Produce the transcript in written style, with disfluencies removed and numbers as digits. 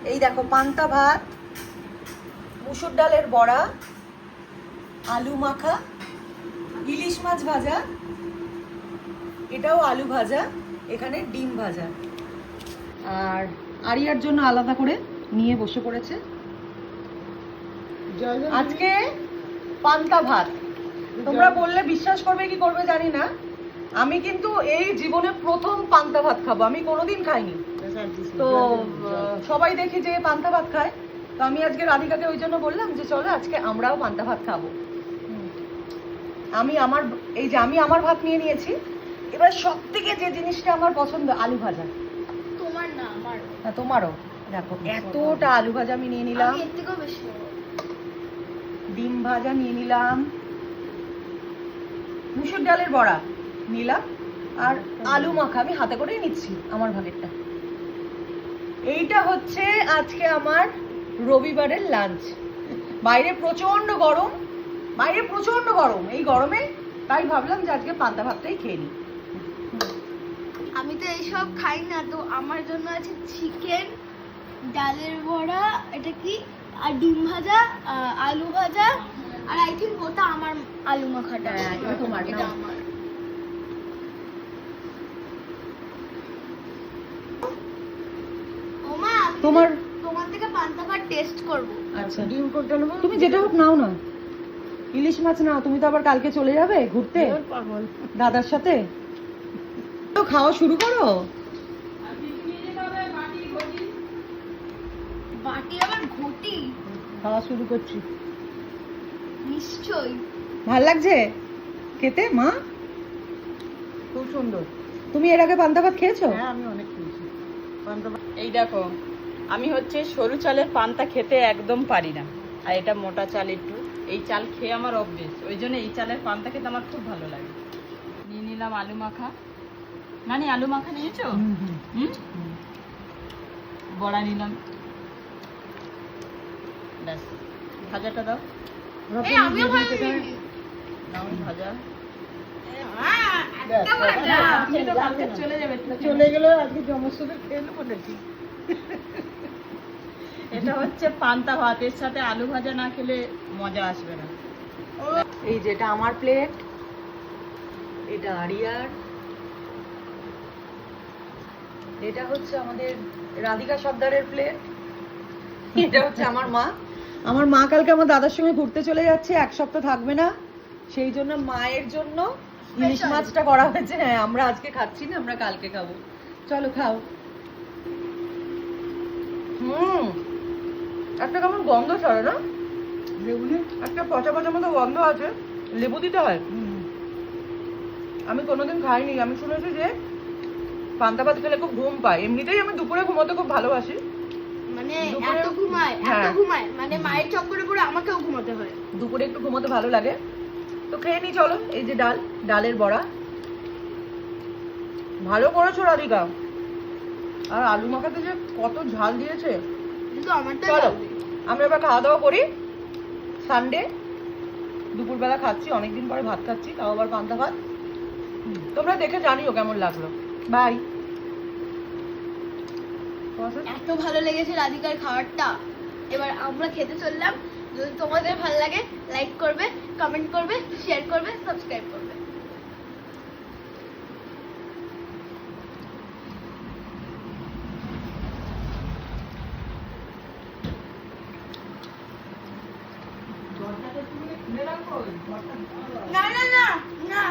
এই দেখো পান্তা ভাত, মুসুর ডালের বড়া, আলু মাখা, ইলিশ মাছ ভাজা, এটাও আলু ভাজা, এখানে ডিম ভাজা। আর আরিয়ার জন্য আলাদা করে নিয়ে বসে পড়েছে আজকে পান্তা ভাত। তোমরা বললে বিশ্বাস করবে কি করবে জানি না, আমি কিন্তু এই জীবনে প্রথম পান্তা ভাত খাবো, আমি কোনোদিন খাইনি। তো সবাই দেখি যে পান্তা ভাত খায়, তো আমি আজকে রাধিকাকে ওই জন্য বললাম যে চলো আজকে আমরাও পান্তা ভাত খাবো। আমি আমার ভাত নিয়ে নিয়েছি। এবার সব থেকে যে জিনিসটা আমার পছন্দ, আলু ভাজা। তোমার না আমার। হ্যাঁ তোমারও। দেখো এতটা আলু ভাজা আমি নিয়ে নিলাম, এর থেকেও বেশি নেবো। ডিম ভাজা নিয়ে নিলাম, মুসুর ডালের বড়া নিলাম, আর আলু মাখা আমি হাতে করেই নিচ্ছি আমার ভাগেরটা। এইটা হচ্ছে আজকে আমার রবিবারের লাঞ্চ। বাইরে প্রচন্ড গরম, এই গরমে তাই ভাবলাম যে আজকে পান্তা ভাতটাই খেয়ে নিই। আমি তো এইসব খাই না, তো আমার জন্য আছে চিকেন, ডালের বড়া, এটা কি, আর ডিম ভাজা, আলু ভাজা, আর আই থিঙ্ক ওটা আমার আলু মাখাটা। হ্যাঁ, এটা তোমার, এটা নাও। আমার। ওমা, আমি তোমার থেকে পান্তা ভাত টেস্ট করব। আচ্ছা ডিম কোনটা নেবো? তুমি যেটা হোক নাও না। ইলিশ মাছ নাও, তুমি তো আবার কালকে চলে যাবে ঘুরতে দাদার সাথে। তো খাওয়া শুরু করো। বাটি আবার ঘটি? খাওয়া শুরু করছি। নিশ্চয়ই। ভাল লাগছে খেতে মা? খুব সুন্দর। তুমি এর আগে পান্তা ভাত খেয়েছো? হ্যাঁ আমি অনেক খেয়েছি পান্তা ভাত। এই দেখো, আমি হচ্ছে সরু চালের পান্তা খেতে একদম পারি না, আর এটা মোটা চাল একটু। এই চাল খেয়ে আমার অভ্যেস, ওই জন্য এই চালের পান্তা খেতে আমার খুব ভালো লাগে। নিয়ে নিলাম আলু মাখা। নানি আলু মাখা নিয়েছো? বড়া নিলাম, ব্যাস। ভাজাটা দাও। এই আমিও ভাজা নিয়েছি। নাও ভাজা। একটা ভাজা। চলে যাবে, চলে গেলে আজকে জমের সাথে খেয়ে নেবো নাকি? এটা হচ্ছে পান্তা ভাত, এর সাথে আলু ভাজা না খেলে মজা আসবে না। এই যেটা আমার প্লেট, এটা আরিয়ার, এটা হচ্ছে আমাদের রাধিকা সর্দারের প্লেট, এটা হচ্ছে আমার মা। আমার মা কালকে আমার দাদার সঙ্গে ঘুরতে চলে যাচ্ছে, এক সপ্তাহ থাকবে না, সেই জন্য মায়ের জন্য ইলিশ মাছটা করা হয়েছে। হ্যাঁ আমরা আজকে খাচ্ছি না, আমরা কালকে খাবো। চলো খাও। একটা কেমন গন্ধ ছাড়ে না? একটা পচা পচা মতো গন্ধ আছে। লেবু দিতে হয়? আমি কোনোদিন খাইনি। আমি শুনেছি যে পান্তা ভাত খেলে খুব ঘুম পায়। এমনিতেই আমি দুপুরে ঘুমোতে খুব ভালোবাসি। মানে দুপুরে- এত ঘুমায়, হ্যাঁ। মানে মায়ের চক্করে পড়ে আমাকেও ঘুমাতে হয়। দুপুরে একটু ঘুমোতে ভালো লাগে, তো খেয়ে নি চলো। এই যে ডালের বড়া, ভালো করেছো রাধিকা। আর আলু মাখাতে যে কত ঝাল দিয়েছে। কিন্তু আমারটা চলো লাগবে। আমরা এবার খাওয়া দাওয়া করি। সানডে দুপুরবেলা খাচ্ছি, অনেকদিন পরে ভাত খাচ্ছি, তাও আবার পান্তা ভাত। তোমরা দেখে জানিও কেমন লাগলো। বাই। এত ভালো লেগেছে রাধিকার খাবারটা। এবার আমরা খেতে চললাম। যদি তোমাদের ভালো লাগে লাইক করবে, কমেন্ট করবে, শেয়ার করবে, সাবস্ক্রাইব করবে। না না না না